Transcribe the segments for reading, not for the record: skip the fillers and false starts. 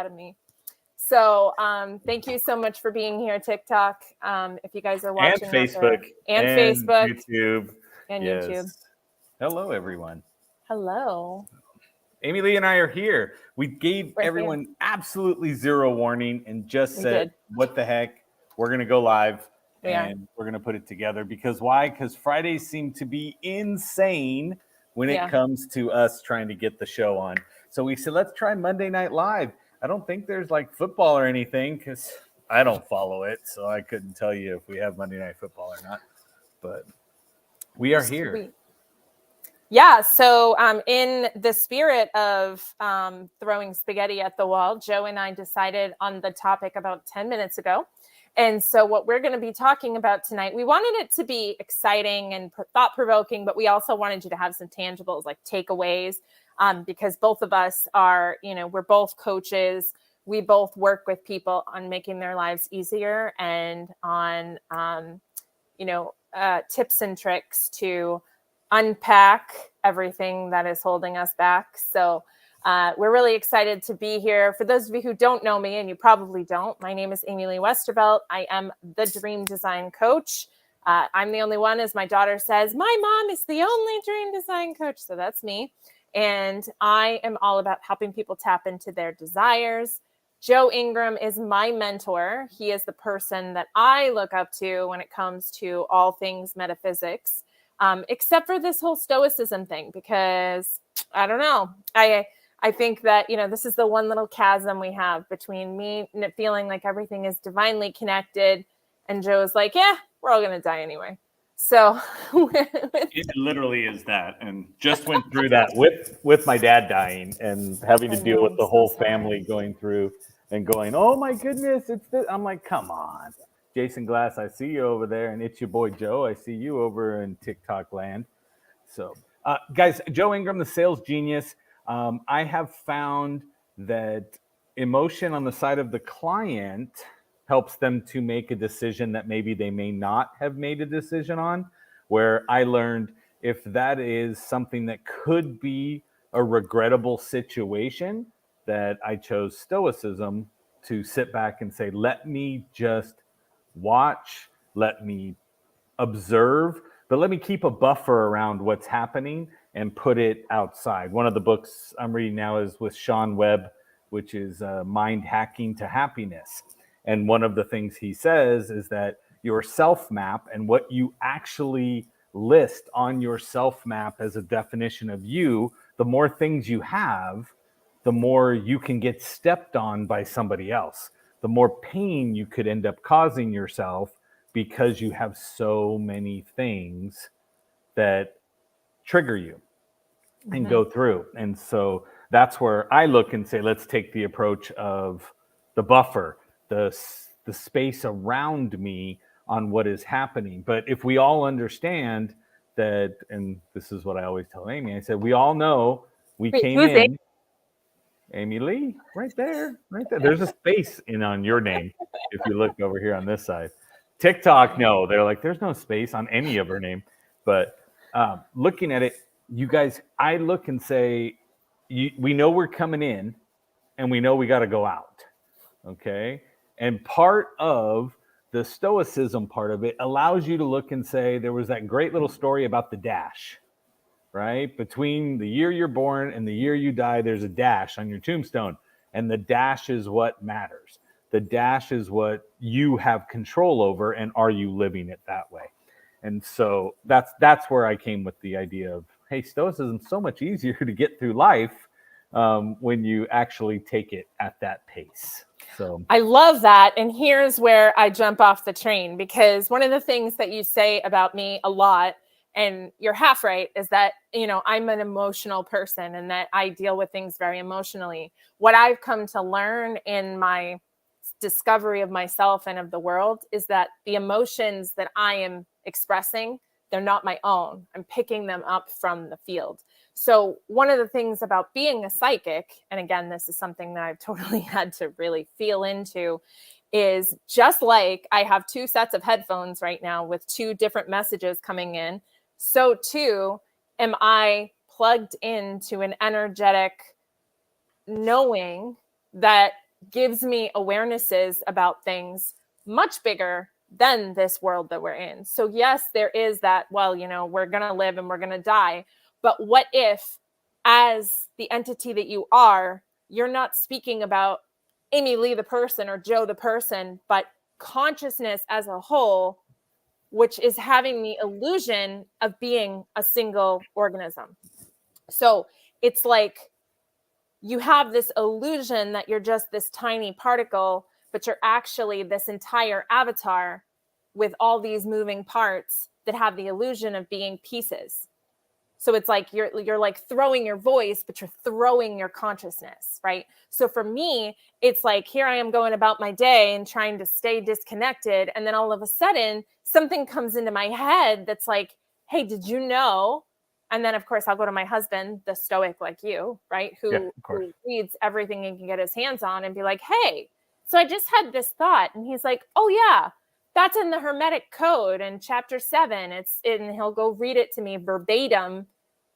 out of me. So thank you so much for being here, TikTok. If you guys are watching and Facebook and Facebook YouTube and YouTube. Hello, everyone. Hello. AmyLee and I are here. We gave everyone absolutely zero warning and just said, what the heck? We're going to go live we're going to put it together. Because why? Because Fridays seem to be insane when it comes to us trying to get the show on. So we said, let's try Monday Night Live. I don't think there's like football or anything because I don't follow it. So I couldn't tell you if we have Monday Night Football or not. But we are here. Sweet. Yeah, so in the spirit of throwing spaghetti at the wall, Joe and I decided on the topic about 10 minutes ago. And so what we're going to be talking about tonight, we wanted it to be exciting and thought-provoking, but we also wanted you to have some tangibles like takeaways because both of us are, we're both coaches. We both work with people on making their lives easier and on, tips and tricks to unpack everything that is holding us back. So we're really excited to be here. For those of you who don't know me, and you probably don't, my name is AmyLee Westervelt. I am the Dream Design Coach. I'm the only one, as my daughter says, my mom is the only Dream Design Coach. So that's me. And I am all about helping people tap into their desires. Joe Ingram is my mentor. He is the person that I look up to when it comes to all things metaphysics. Except for this whole Stoicism thing, because I don't know. I think that, this is the one little chasm we have between me feeling like everything is divinely connected and Joe's like, yeah, we're all going to die anyway. So it literally is that. And just went through that with my dad dying and having to deal with the whole family going through and going, oh my goodness, it's this. I'm like, come on. Jason Glass, I see you over there, and it's your boy Joe. I see you over in TikTok land. So, guys, Joe Ingram, the sales genius. I have found that emotion on the side of the client helps them to make a decision that maybe they may not have made a decision on. Where I learned if that is something that could be a regrettable situation, that I chose Stoicism to sit back and say, let me just watch, let me observe, but let me keep a buffer around what's happening and put it outside. One of the books I'm reading now is with Sean Webb, which is Mind Hacking to Happiness. And one of the things he says is that your self map and what you actually list on your self map as a definition of you, the more things you have, the more you can get stepped on by somebody else. The more pain you could end up causing yourself because you have so many things that trigger you and go through. And so that's where I look and say, let's take the approach of the buffer, the space around me on what is happening. But if we all understand that, and this is what I always tell Amy, I said, we all know we came in. AmyLee, right there. There's a space in on your name if you look over here on this side. TikTok, no, they're like, there's no space on any of her name. But looking at it, you guys, I look and say, we know we're coming in and we know we got to go out. Okay. And part of the Stoicism part of it allows you to look and say, there was that great little story about the dash. Right? Between the year you're born and the year you die, there's a dash on your tombstone. And the dash is what matters. The dash is what you have control over, and are you living it that way? And so that's where I came with the idea of, hey, Stoicism's so much easier to get through life when you actually take it at that pace. So I love that. And here's where I jump off the train, because one of the things that you say about me a lot, and you're half right, is that, I'm an emotional person and that I deal with things very emotionally. What I've come to learn in my discovery of myself and of the world is that the emotions that I am expressing, they're not my own. I'm picking them up from the field. So one of the things about being a psychic, and again, this is something that I've totally had to really feel into, is just like I have two sets of headphones right now with two different messages coming in, so too am I plugged into an energetic knowing that gives me awarenesses about things much bigger than this world that we're in. So yes, there is that, well, we're going to live and we're going to die. But what if, as the entity that you are, you're not speaking about AmyLee the person or Joe the person, but consciousness as a whole, which is having the illusion of being a single organism. So it's like you have this illusion that you're just this tiny particle, but you're actually this entire avatar with all these moving parts that have the illusion of being pieces. So it's like you're like throwing your voice, but you're throwing your consciousness, right? So for me, it's like here I am going about my day and trying to stay disconnected. And then all of a sudden, something comes into my head that's like, hey, did you know? And then, of course, I'll go to my husband, the Stoic like you, right? Who reads everything he can get his hands on and be like, hey, so I just had this thought. And he's like, oh, yeah, that's in the Hermetic Code in chapter 7. And he'll go read it to me verbatim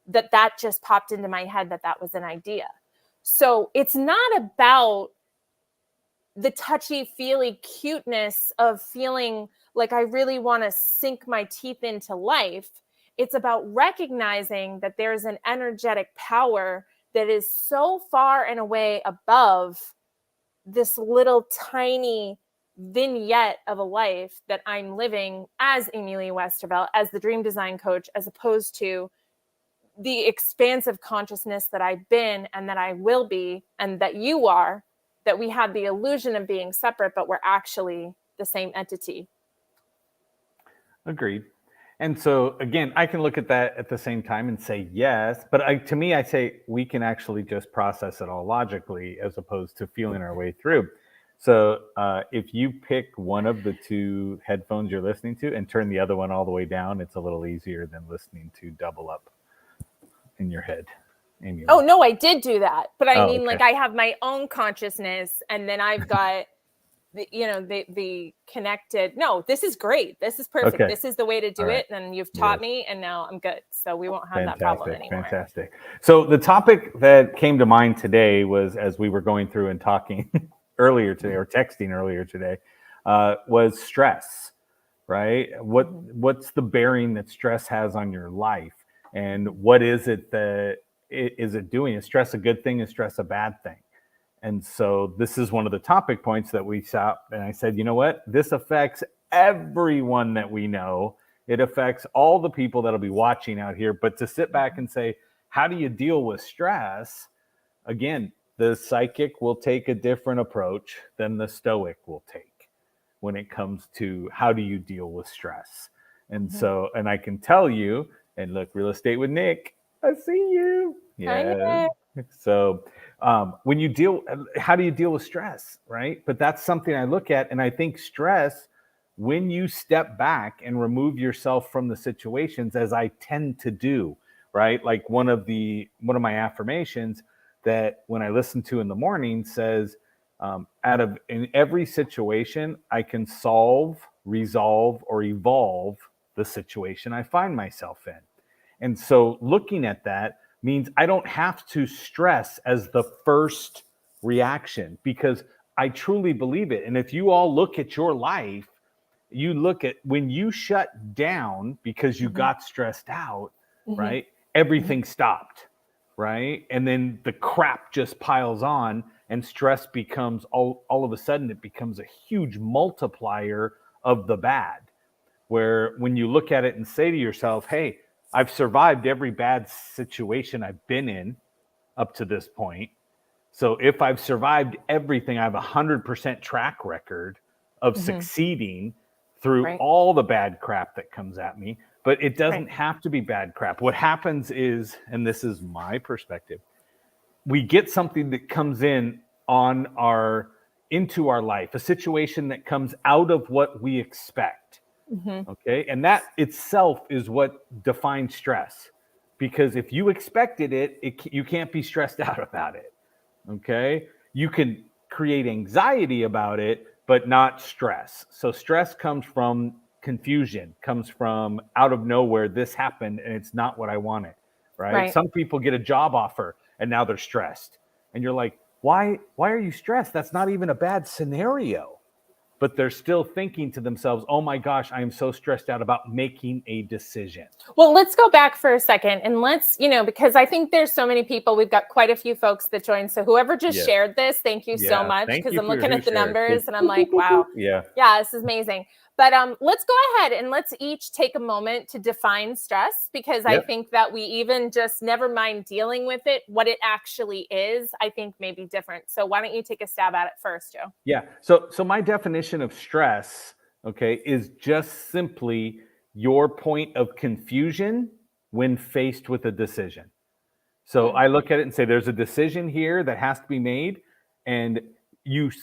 that just popped into my head that was an idea. So it's not about the touchy-feely cuteness of feeling like I really want to sink my teeth into life. It's about recognizing that there's an energetic power that is so far and away above this little tiny vignette of a life that I'm living as AmyLee Westervelt, as the dream design coach, as opposed to the expansive consciousness that I've been and that I will be and that you are, that we have the illusion of being separate, but we're actually the same entity. Agreed. And so, again, I can look at that at the same time and say yes, but to me, I say we can actually just process it all logically as opposed to feeling our way through. So if you pick one of the two headphones you're listening to and turn the other one all the way down, it's a little easier than listening to double up in your head. AmyLee. Oh, no, I did do that. But I mean, okay. Like I have my own consciousness and then I've got the connected. No, this is great. This is perfect. Okay. This is the way to do it. And you've taught me and now I'm good. So we won't have that problem anymore. Fantastic. So the topic that came to mind today was, as we were going through and talking earlier today or texting earlier today, was stress, right? What's the bearing that stress has on your life? And what is it that is it doing? Is stress a good thing? Is stress a bad thing? And so this is one of the topic points that we stopped. And I said, you know what? This affects everyone that we know. It affects all the people that'll be watching out here. But to sit back and say, how do you deal with stress? Again, the psychic will take a different approach than the Stoic will take when it comes to how do you deal with stress. And so, and I can tell you, and look, Real Estate with Nick, I see you. Yeah. So when you how do you deal with stress, right? But that's something I look at, and I think stress, when you step back and remove yourself from the situations, as I tend to do, right? Like one of my affirmations that when I listen to in the morning says, in every situation, I can solve, resolve, or evolve the situation I find myself in. And so looking at that means I don't have to stress as the first reaction, because I truly believe it. And if you all look at your life, you look at when you shut down because you got stressed out, right? Everything stopped, right? And then the crap just piles on, and stress becomes all of a sudden, it becomes a huge multiplier of the bad. Where when you look at it and say to yourself, hey, I've survived every bad situation I've been in up to this point. So if I've survived everything, I have 100% track record of succeeding through all the bad crap that comes at me. But it doesn't have to be bad crap. What happens is, and this is my perspective, we get something that comes into our life, a situation that comes out of what we expect. Okay. And that itself is what defines stress, because if you expected it, you can't be stressed out about it. Okay. You can create anxiety about it, but not stress. So stress comes from confusion, comes from out of nowhere. This happened and it's not what I wanted. Right. Some people get a job offer and now they're stressed. And you're like, why are you stressed? That's not even a bad scenario. But they're still thinking to themselves, oh my gosh, I am so stressed out about making a decision. Well, let's go back for a second and let's, because I think there's so many people, we've got quite a few folks that joined. So whoever just shared this, thank you so much, because I'm looking at the numbers and I'm like, wow, yeah, this is amazing. But let's go ahead and let's each take a moment to define stress, because I think that we even just never mind dealing with it. What it actually is, I think may be different. So why don't you take a stab at it first, Joe? Yeah. So my definition of stress, okay, is just simply your point of confusion when faced with a decision. So I look at it and say, there's a decision here that has to be made. And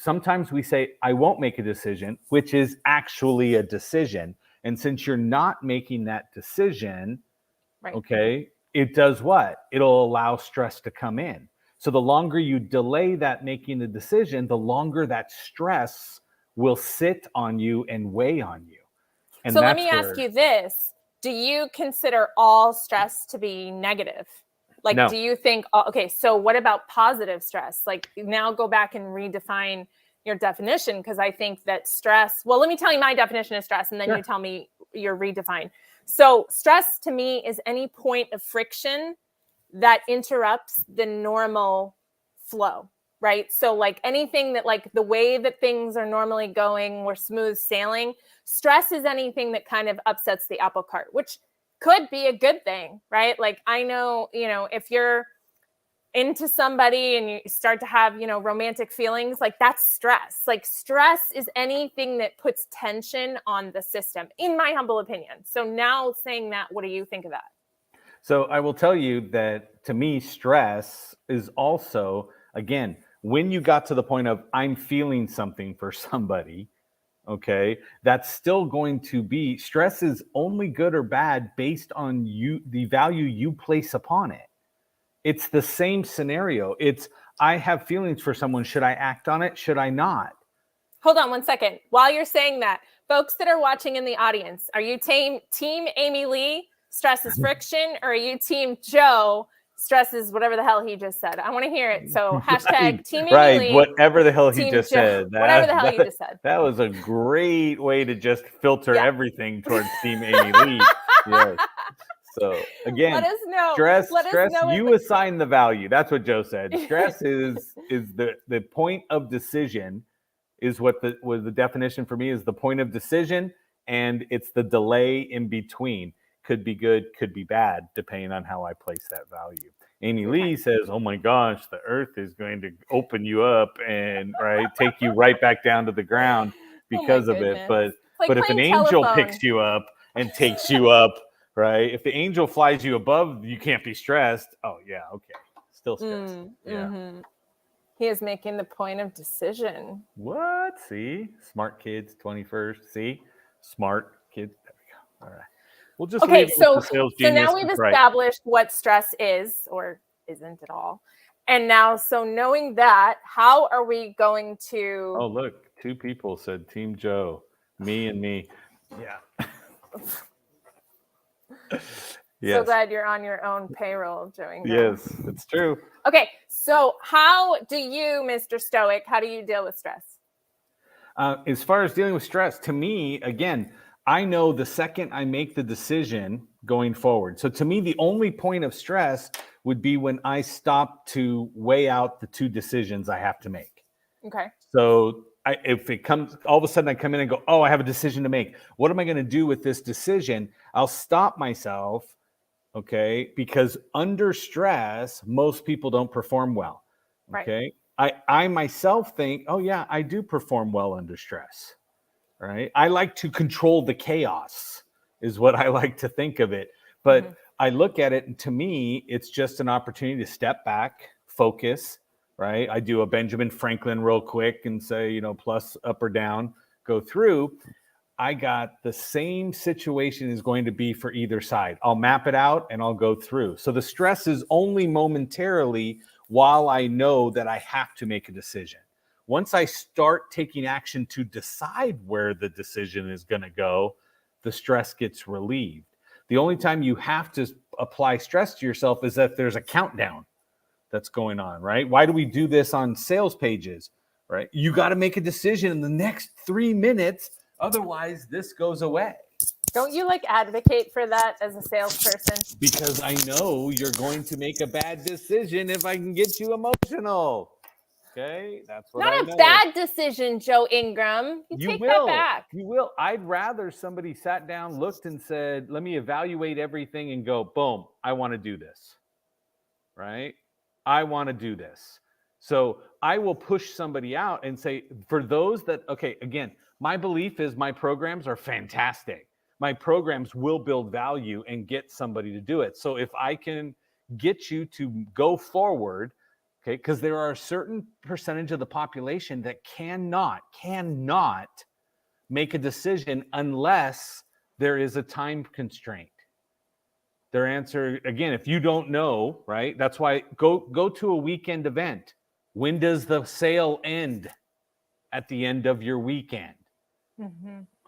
sometimes we say, I won't make a decision, which is actually a decision. And since you're not making that decision, okay, it does what? It'll allow stress to come in. So the longer you delay that making the decision, the longer that stress will sit on you and weigh on you. And so let me ask you this. Do you consider all stress to be negative? Like, no. Do you think, okay, so what about positive stress? Like, now go back and redefine your definition, because I think that stress, well, let me tell you my definition of stress, and then you tell me your redefine. So stress to me is any point of friction that interrupts the normal flow, right? So like anything that, like the way that things are normally going, we're smooth sailing. Stress is anything that kind of upsets the apple cart, which could be a good thing, right? Like I know, if you're into somebody and you start to have, romantic feelings, like that's stress. Like stress is anything that puts tension on the system, in my humble opinion. So now saying that, what do you think of that? So I will tell you that to me, stress is also, again, when you got to the point of I'm feeling something for somebody, okay, that's still going to be, stress is only good or bad based on the value you place upon it. It's the same scenario. It's, I have feelings for someone. Should I act on it? Should I not? Hold on 1 second. While you're saying that, folks that are watching in the audience, are you team AmyLee, stress is friction, or are you team Joe, stress is whatever the hell he just said? I want to hear it. So hashtag team AmyLee. Right, whatever the hell he just said. Whatever the hell you just said. That was a great way to just filter everything towards team AmyLee. Yes. So again, let us know. Stress, you assign the value. That's what Joe said. Stress is the point of decision, is what was the definition for me, is the point of decision, and it's the delay in between. Could be good, could be bad, depending on how I place that value. AmyLee says, oh my gosh, the earth is going to open you up and take you right back down to the ground because of it. But if an angel picks you up and takes you up, right? If the angel flies you above, you can't be stressed. Oh yeah, okay. Still stressed. He is making the point of decision. What? See? Smart kids, 21st. See? Smart kids. There we go. All right. We'll just leave it with the sales genius. So now we've established what stress is or isn't at all. And now, so knowing that, how are we going to... Oh, look. 2 people said Team Joe. Me and me. Yeah. Yes. So glad you're on your own payroll, Joe Ingram. Yes, it's true. Okay, so how do you, Mr. Stoic, how do you deal with stress? As far as dealing with stress, to me, again, I know the second I make the decision going forward. So to me, the only point of stress would be when I stop to weigh out the 2 decisions I have to make. Okay. So if it comes, all of a sudden I come in and go, oh, I have a decision to make. What am I going to do with this decision? I'll stop myself, okay? Because under stress, most people don't perform well, okay? Right. I myself think, oh yeah, I do perform well under stress, right? I like to control the chaos is what I like to think of it. But I look at it, and to me, it's just an opportunity to step back, focus, right? I do a Benjamin Franklin real quick and say, plus, up or down, go through. I got the same situation is going to be for either side. I'll map it out and I'll go through. So the stress is only momentarily while I know that I have to make a decision. Once I start taking action to decide where the decision is going to go, the stress gets relieved. The only time you have to apply stress to yourself is if there's a countdown. that's going on, right? Why do we do this on sales pages, right? You got to make a decision in the next 3 minutes. Otherwise, this goes away. Don't you like advocate for that as a salesperson? Because I know you're going to make a bad decision if I can get you emotional. Okay, that's what Not I a know. bad decision, Joe Ingram. You take that back. You will. I'd rather somebody sat down, looked, and said, "Let me evaluate everything," and go, "Boom, I want to do this." Right? I want to do this. So I will push somebody out and say, for those that, okay, again, my belief is my programs are fantastic. My programs will build value and get somebody to do it. So if I can get you to go forward, okay, because there are a certain percentage of the population that cannot make a decision unless there is a time constraint. Their answer, again, if you don't know, right? That's why go to a weekend event. When does the sale end? At the end of your weekend.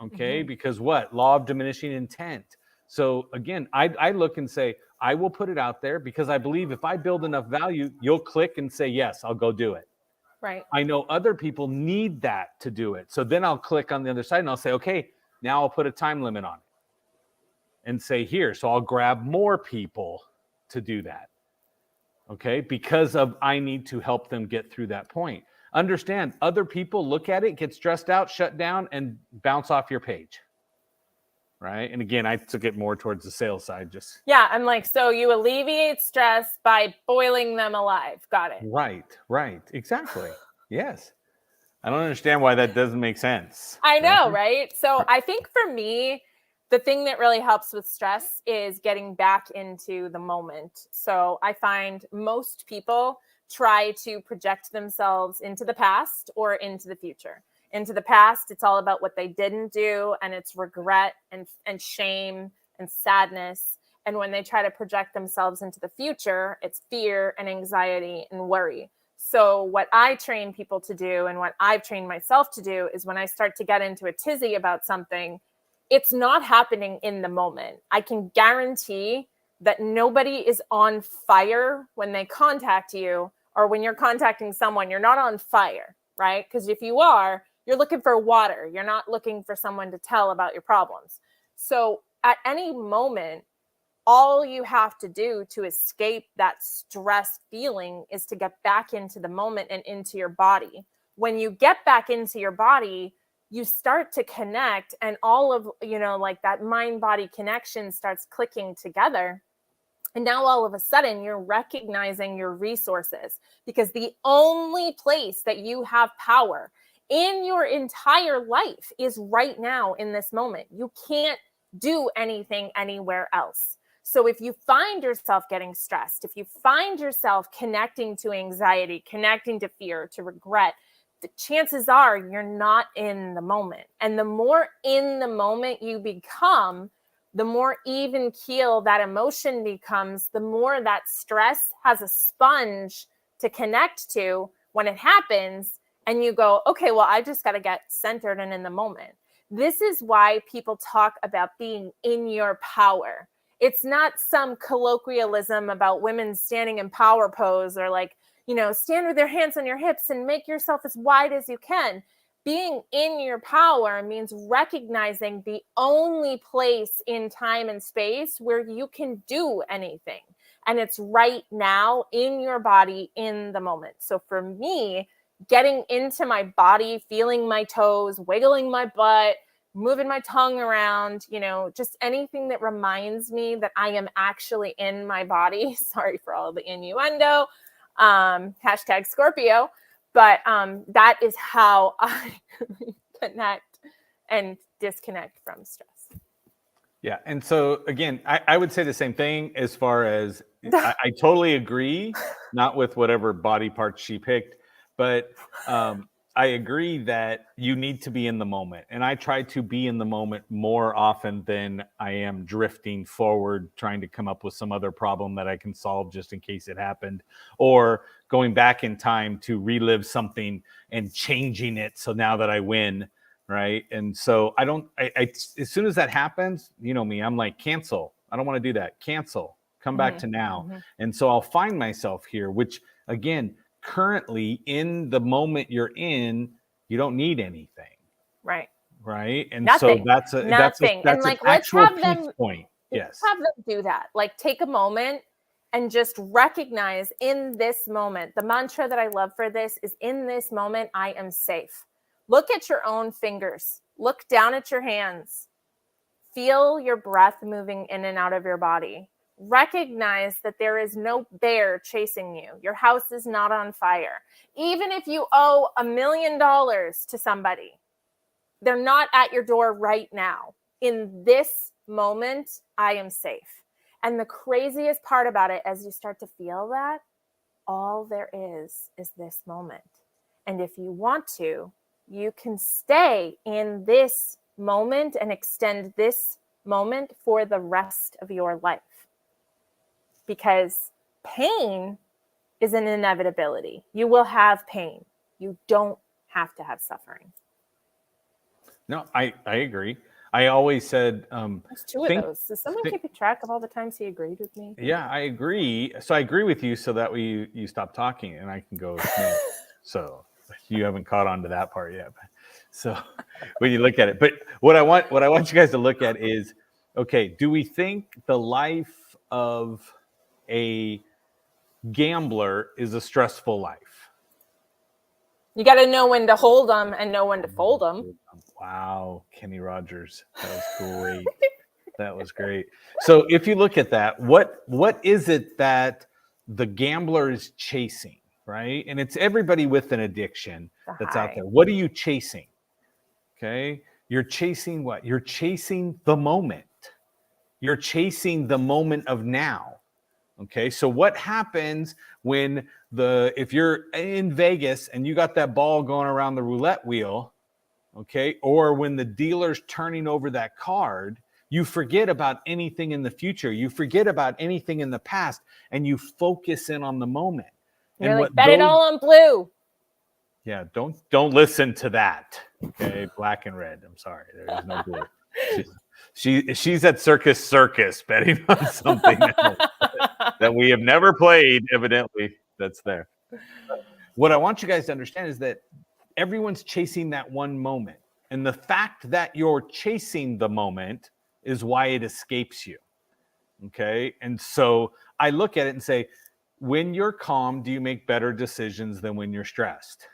Okay, because what? Law of diminishing intent. So again, I look and say, I will put it out there because I believe if I build enough value, you'll click and say, yes, I'll go do it. Right. I know other people need that to do it. So then I'll click on the other side and I'll say, okay, now I'll put a time limit on it and say here. So I'll grab more people to do that. Okay, because of I need to help them get through that point. Understand, other people look at it, get stressed out, shut down, and bounce off your page. Right. And again, I took it more towards the sales side. Just I'm like, so you alleviate stress by boiling them alive. Got it. Right. Exactly. Yes. I don't understand why that doesn't make sense. I know, right? So I think for me, the thing that really helps with stress is getting back into the moment. So I find most people try to project themselves into the past or into the future. Into the past, it's all about what they didn't do, and it's regret and shame and sadness. And when they try to project themselves into the future, it's fear and anxiety and worry. So what I train people to do and what I've trained myself to do is when I start to get into a tizzy about something, it's not happening in the moment. I can guarantee that nobody is on fire when they contact you, or when you're contacting someone, you're not on fire, right? Because if you are, you're looking for water. You're not looking for someone to tell about your problems. So at any moment, all you have to do to escape that stress feeling is to get back into the moment and into your body. When you get back into your body, you start to connect, and all of, like that mind-body connection starts clicking together. And now all of a sudden you're recognizing your resources, because the only place that you have power in your entire life is right now in this moment. You can't do anything anywhere else. So if you find yourself getting stressed, if you find yourself connecting to anxiety, connecting to fear, to regret, the chances are you're not in the moment. And the more in the moment you become, the more even keel that emotion becomes, the more that stress has a sponge to connect to when it happens. And you go, okay, well, I just got to get centered and in the moment. This is why people talk about being in your power. It's not some colloquialism about women standing in power pose, or like, stand with your hands on your hips and make yourself as wide as you can. Being in your power means recognizing the only place in time and space where you can do anything. And it's right now in your body, in the moment. So for me, getting into my body, feeling my toes, wiggling my butt, moving my tongue around, just anything that reminds me that I am actually in my body. Sorry for all the innuendo. Hashtag Scorpio. But that is how I connect and disconnect from stress. Yeah. And so again, I would say the same thing as far as I totally agree, not with whatever body parts she picked, but I agree that you need to be in the moment. And I try to be in the moment more often than I am drifting forward, trying to come up with some other problem that I can solve just in case it happened, or going back in time to relive something and changing it. So now that I win. Right. And so I as soon as that happens, you know me, I'm like, cancel. I don't want to do that. Cancel. Come back to now. And so I'll find myself here, which again, currently in the moment you're in, you don't need anything. Right. Right. And Nothing. so that's And an like, let's actual have peak them point. Yes. have them do that. Like, take a moment and just recognize in this moment. The mantra that I love for this is, in this moment, I am safe. Look at your own fingers. Look down at your hands. Feel your breath moving in and out of your body. Recognize that there is no bear chasing you. Your house is not on fire. Even if you owe $1 million to somebody, they're not at your door right now. In this moment, I am safe. And the craziest part about it, as you start to feel that, all there is this moment. And if you want to, you can stay in this moment and extend this moment for the rest of your life. Because pain is an inevitability. You will have pain. You don't have to have suffering. No, I agree. I always said, There's two of those. Does someone keep track of all the times he agreed with me? Yeah, I agree. So I agree with you, so that way you stop talking and I can go next. So you haven't caught on to that part yet. So when you look at it, but what I want you guys to look at is, okay, do we think the life of a gambler is a stressful life? You got to know when to hold them and know when to fold them. Wow, Kenny Rogers, that was great. That was great. So if you look at that, what is it that the gambler is chasing, right? And it's everybody with an addiction that's out there. What are you chasing? Okay, you're chasing what? You're chasing the moment. You're chasing the moment of now. Okay, so what happens when if you're in Vegas and you got that ball going around the roulette wheel, okay, or when the dealer's turning over that card, you forget about anything in the future. You forget about anything in the past, and you focus in on the moment. You're and like, bet it all on blue. Yeah, don't listen to that. Okay, black and red. I'm sorry, there is no blue. She's at Circus betting on something else that we have never played, evidently, that's there. What I want you guys to understand is that everyone's chasing that one moment. And the fact that you're chasing the moment is why it escapes you. Okay. And so I look at it and say, when you're calm, do you make better decisions than when you're stressed?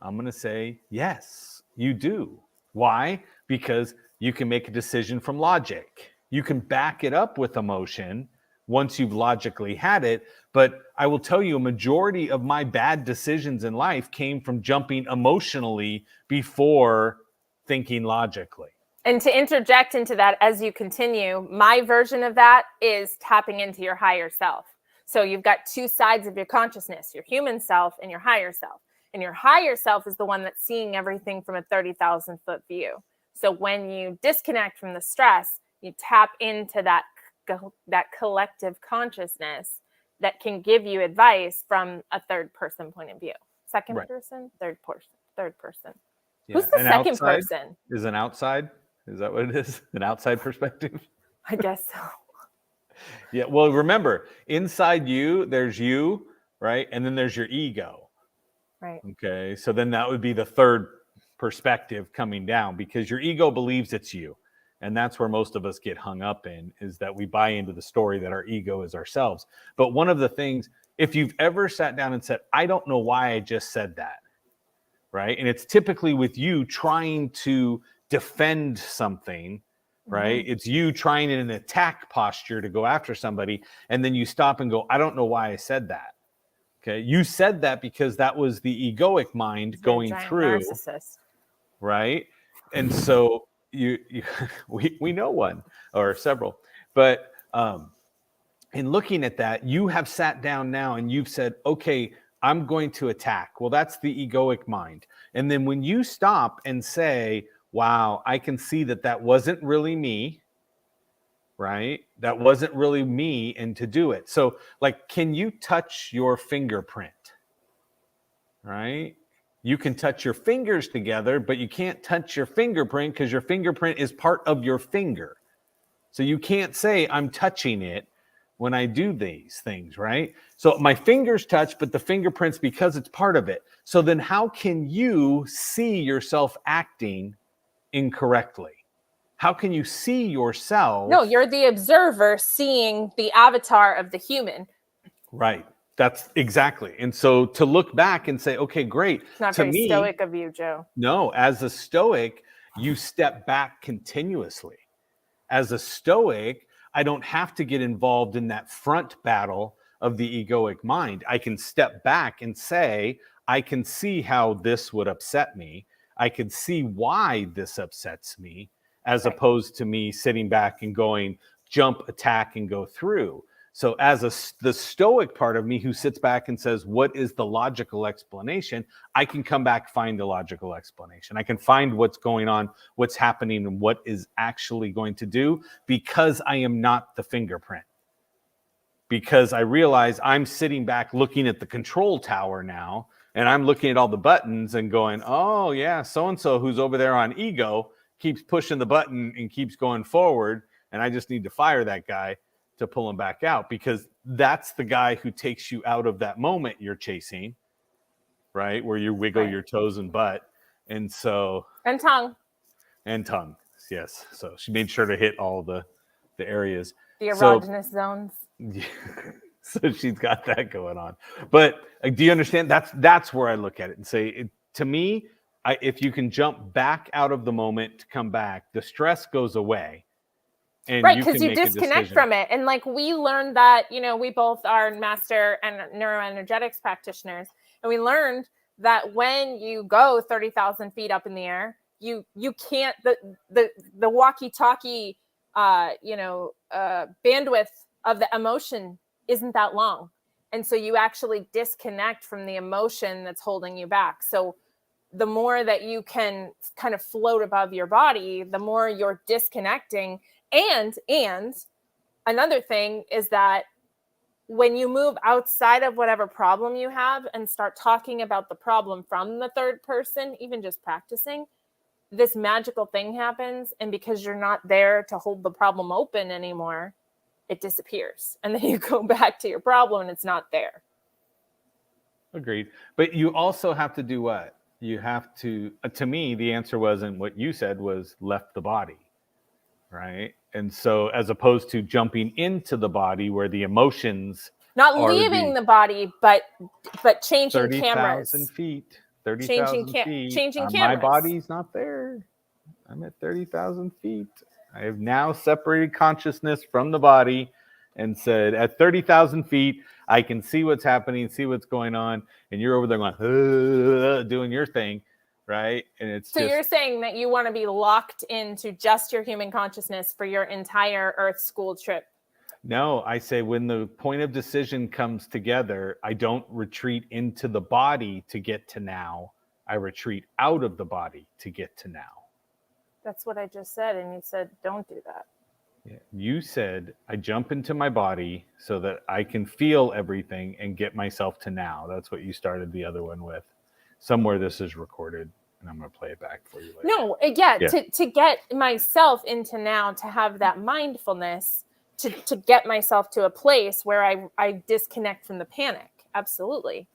I'm going to say, yes, you do. Why? Because you can make a decision from logic. You can back it up with emotion once you've logically had it. But I will tell you, a majority of my bad decisions in life came from jumping emotionally before thinking logically. And to interject into that as you continue, my version of that is tapping into your higher self. So you've got two sides of your consciousness, your human self and your higher self. And your higher self is the one that's seeing everything from a 30,000 foot view. So when you disconnect from the stress, you tap into that collective consciousness that can give you advice from a third person point of view. Second person, third person. Yeah. Who's the second person? Is an outside? Is that what it is? An outside perspective? I guess so. Yeah. Well, remember, inside you, there's you, right? And then there's your ego. Right. Okay. So then that would be the third perspective coming down, because your ego believes it's you. And that's where most of us get hung up in, is that we buy into the story that our ego is ourselves. But one of the things, if you've ever sat down and said, I don't know why I just said that, right? And it's typically with you trying to defend something, right? Mm-hmm. It's you trying in an attack posture to go after somebody. And then you stop and go, I don't know why I said that. Okay. You said that because that was the egoic mind going through. Narcissist. Right. And so we know one or several, but in looking at that, you have sat down now and you've said, okay, I'm going to attack. Well, that's the egoic mind. And then when you stop and say, wow, I can see that wasn't really me, right? That wasn't really me, and to do it. So like, can you touch your fingerprint? Right? You can touch your fingers together, but you can't touch your fingerprint because your fingerprint is part of your finger. So you can't say I'm touching it, when I do these things, right? So my fingers touch, but the fingerprints, because it's part of it. So then how can you see yourself acting incorrectly? How can you see yourself? No, you're the observer seeing the avatar of the human. Right. That's exactly. And so to look back and say, okay, great. It's not To very me, stoic of you, Joe. no, as a Stoic, you step back continuously. As a Stoic, I don't have to get involved in that front battle of the egoic mind. I can step back and say, I can see how this would upset me. I can see why this upsets me, as opposed to me sitting back and going, jump, attack, and go through. So as the Stoic part of me who sits back and says, what is the logical explanation? I can come back, find the logical explanation. I can find what's going on, what's happening, and what is actually going to do, because I am not the fingerprint. Because I realize I'm sitting back looking at the control tower now, and I'm looking at all the buttons and going, oh yeah, so-and-so who's over there on ego keeps pushing the button and keeps going forward, and I just need to fire that guy to pull him back out, because that's the guy who takes you out of that moment you're chasing, right? Where you wiggle your toes and butt. And so, and tongue. Yes. So she made sure to hit all the areas. The erogenous zones. Yeah. So she's got that going on. But do you understand? That's where I look at it and say, to me, if you can jump back out of the moment to come back, the stress goes away. And right, because you disconnect from it. And like we learned that, we both are master and neuroenergetics practitioners. And we learned that when you go 30,000 feet up in the air, you can't, the walkie-talkie, bandwidth of the emotion isn't that long. And so you actually disconnect from the emotion that's holding you back. So the more that you can kind of float above your body, the more you're disconnecting. And another thing is that when you move outside of whatever problem you have and start talking about the problem from the third person, even just practicing, this magical thing happens. And because you're not there to hold the problem open anymore, it disappears. And then you go back to your problem and it's not there. Agreed. But you also have to do what? You have to me, the answer wasn't what you said, was left the body. Right. And so as opposed to jumping into the body where the emotions not leaving the body, but changing 30,000 feet, 30,000 feet. Changing cameras. My body's not there. I'm at 30,000 feet. I have now separated consciousness from the body and said, at 30,000 feet, I can see what's happening, see what's going on. And you're over there going, doing your thing. Right. And it's you're saying that you want to be locked into just your human consciousness for your entire Earth school trip. No, I say when the point of decision comes together, I don't retreat into the body to get to now. I retreat out of the body to get to now. That's what I just said. And you said, don't do that. Yeah. You said, I jump into my body so that I can feel everything and get myself to now. That's what you started the other one with. Somewhere this is recorded, and I'm going to play it back for you later. No, yeah. To get myself into now, to have that mindfulness, to get myself to a place where I disconnect from the panic. Absolutely.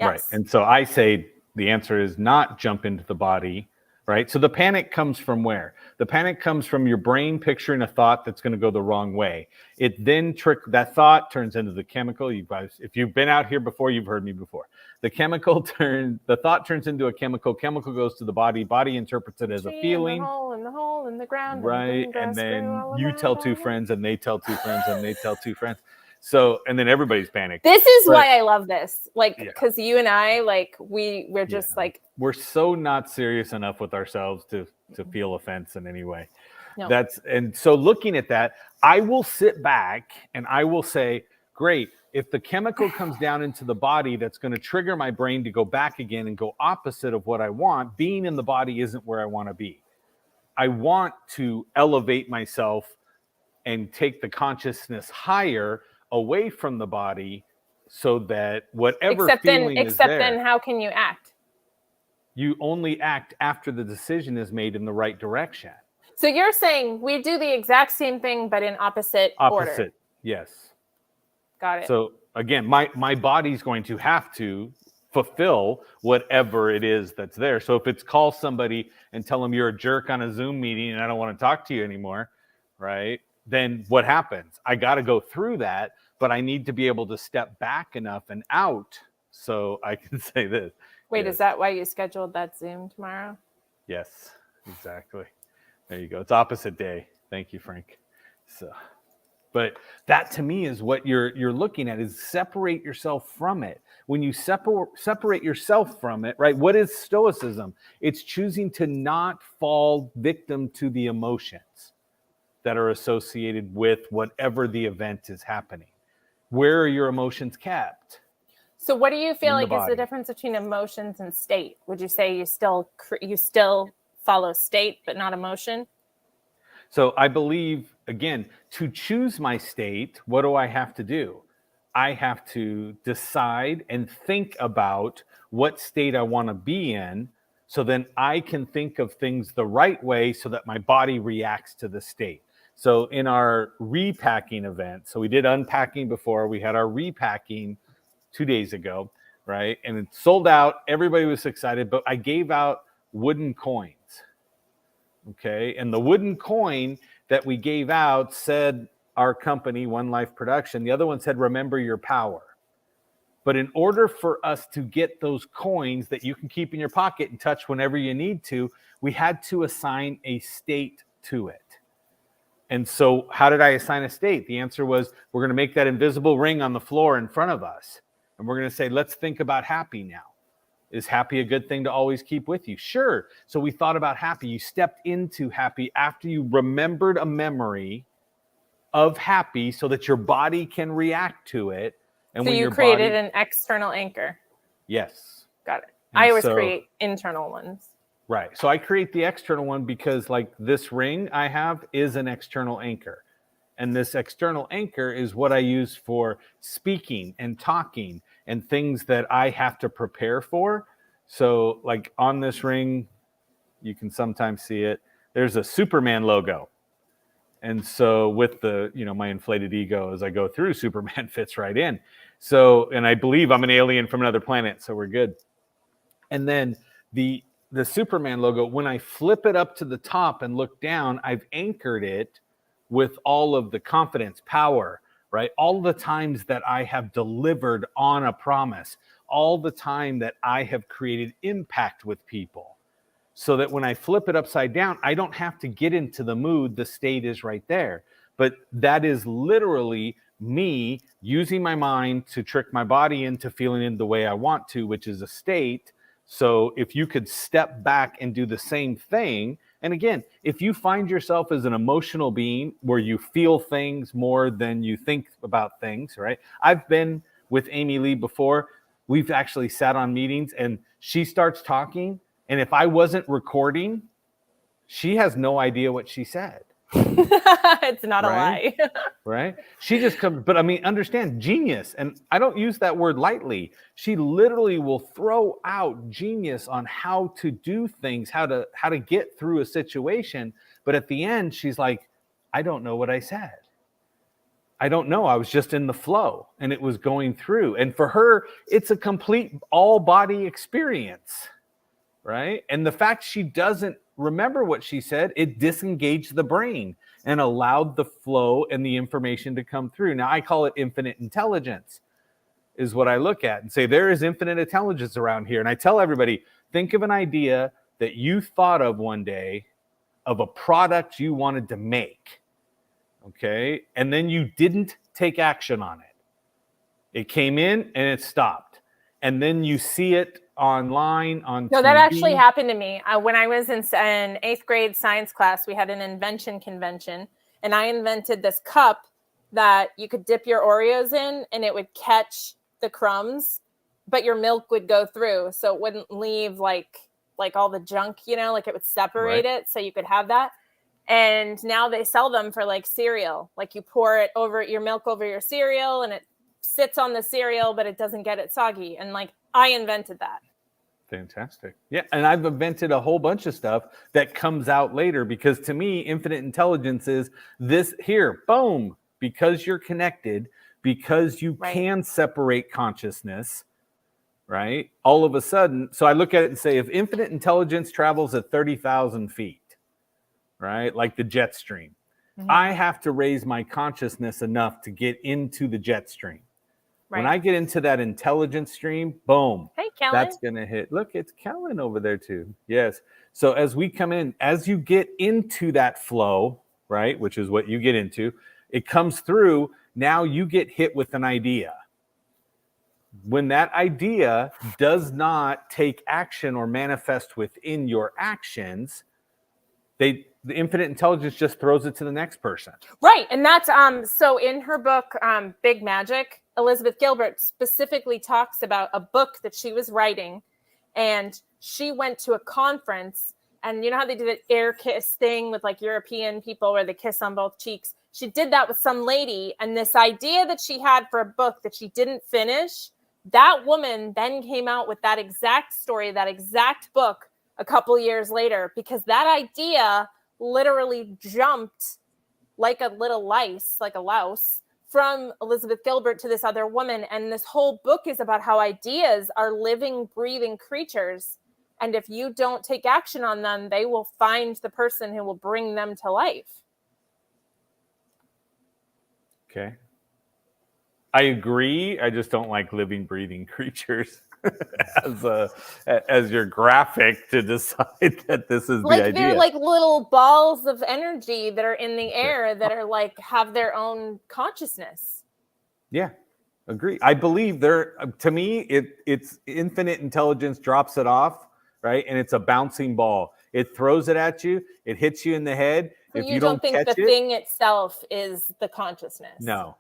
Yes. Right. And so I say the answer is not jump into the body, right? So the panic comes from where? The panic comes from your brain picturing a thought that's going to go the wrong way. It then that thought turns into the chemical. You guys, if you've been out here before, you've heard me before. The thought turns into a chemical goes to the body interprets it as a feeling. In the hole in the ground. Right. And then you tell two friends and they tell two friends and they tell two friends. So, and then everybody's panicked. This is why I love this. Like, because you and I, like, we're just like. We're so not serious enough with ourselves to feel offense in any way. No. And so looking at that, I will sit back and I will say, great, if the chemical comes down into the body, that's going to trigger my brain to go back again and go opposite of what I want. Being in the body isn't where I want to be. I want to elevate myself and take the consciousness away from the body so that whatever feeling is there. Except then how can you act? You only act after the decision is made in the right direction. So you're saying we do the exact same thing, but in opposite order. Yes. Got it. So again, my body's going to have to fulfill whatever it is that's there. So if it's call somebody and tell them you're a jerk on a Zoom meeting and I don't want to talk to you anymore, right? Then what happens? I got to go through that, but I need to be able to step back enough and out so I can say this. Wait, Yes. Is that why you scheduled that Zoom tomorrow? Yes, exactly. There you go. It's opposite day. Thank you, Frank. So, but that to me is what you're looking at, is separate yourself from it. When you separate yourself from it, right? What is Stoicism? It's choosing to not fall victim to the emotions that are associated with whatever the event is happening. Where are your emotions kept? So what do you feel In the like is the body. difference between emotions and state? Would you say you still follow state but not emotion? So I believe, again, to choose my state, what do I have to do? I have to decide and think about what state I want to be in, so then I can think of things the right way so that my body reacts to the state. So in our repacking event, so we did unpacking before, we had our repacking 2 days ago, right? And it sold out. Everybody was excited, but I gave out wooden coins. Okay. And the wooden coin that we gave out said our company, One Life Production. The other one said, remember your power. But in order for us to get those coins that you can keep in your pocket and touch whenever you need to, we had to assign a state to it. And so how did I assign a state? The answer was, we're going to make that invisible ring on the floor in front of us. And we're going to say, let's think about happy now. Is happy a good thing to always keep with you? Sure. So we thought about happy. You stepped into happy after you remembered a memory of happy so that your body can react to it. And so when you your created body... an external anchor. Yes. Got it. And I always so... create internal ones. Right. So I create the external one because, like, this ring I have is an external anchor. And this external anchor is what I use for speaking and talking and things that I have to prepare for. So like on this ring, you can sometimes see it. There's a Superman logo. And so with the, my inflated ego as I go through, Superman fits right in. So, and I believe I'm an alien from another planet, so we're good. And then the Superman logo, when I flip it up to the top and look down, I've anchored it with all of the confidence, power, right? All the times that I have delivered on a promise, all the time that I have created impact with people, so that when I flip it upside down, I don't have to get into the mood. The state is right there. But that is literally me using my mind to trick my body into feeling in the way I want to, which is a state. So if you could step back and do the same thing, and again, if you find yourself as an emotional being where you feel things more than you think about things, right? I've been with AmyLee before. We've actually sat on meetings and she starts talking, and if I wasn't recording, she has no idea what she said. It's not right? A lie. Right? She just comes, but I mean, understand, genius. And I don't use that word lightly. She literally will throw out genius on how to do things, how to get through a situation. But at the end, she's like, I don't know what I said. I don't know. I was just in the flow and it was going through. And for her, it's a complete all body experience. Right? And the fact she doesn't remember what she said, it disengaged the brain and allowed the flow and the information to come through. Now, I call it infinite intelligence, is what I look at and say, there is infinite intelligence around here. And I tell everybody, think of an idea that you thought of one day of a product you wanted to make. Okay. And then you didn't take action on it. It came in and it stopped. And then you see it online on No, TV. that actually happened to me. When I was in 8th grade science class, we had an invention convention, and I invented this cup that you could dip your Oreos in and it would catch the crumbs, but your milk would go through. So it wouldn't leave like all the junk, like it would separate it so you could have that. And now they sell them for like cereal. Like you pour it over your milk over your cereal and it sits on the cereal, but it doesn't get it soggy. And like I invented that. Fantastic. Yeah. And I've invented a whole bunch of stuff that comes out later, because to me, infinite intelligence is this here, boom, because you're connected, because you can separate consciousness, right? All of a sudden, so I look at it and say, if infinite intelligence travels at 30,000 feet, right, like the jet stream, I have to raise my consciousness enough to get into the jet stream. When I get into that intelligence stream, boom, hey, Kellen. That's going to hit. Look, it's Kellen over there too. Yes. So as we come in, as you get into that flow, right, which is what you get into, it comes through. Now you get hit with an idea. When that idea does not take action or manifest within your actions, the infinite intelligence just throws it to the next person. Right. And that's so in her book, Big Magic, Elizabeth Gilbert specifically talks about a book that she was writing, and she went to a conference, and you know how they do that air kiss thing with like European people where they kiss on both cheeks? She did that with some lady, and this idea that she had for a book that she didn't finish, that woman then came out with that exact story, that exact book a couple years later, because that idea literally jumped like a little lice, like a louse, from Elizabeth Gilbert to this other woman. And this whole book is about how ideas are living, breathing creatures. And if you don't take action on them, they will find the person who will bring them to life. Okay. I agree. I just don't like living, breathing creatures as your graphic to decide that this is like the idea. They're like little balls of energy that are in the air that are like have their own consciousness. Yeah, agree. I believe to me, it's infinite intelligence drops it off, right? And it's a bouncing ball. It throws it at you. It hits you in the head. So if you don't think catch the thing itself is the consciousness? No.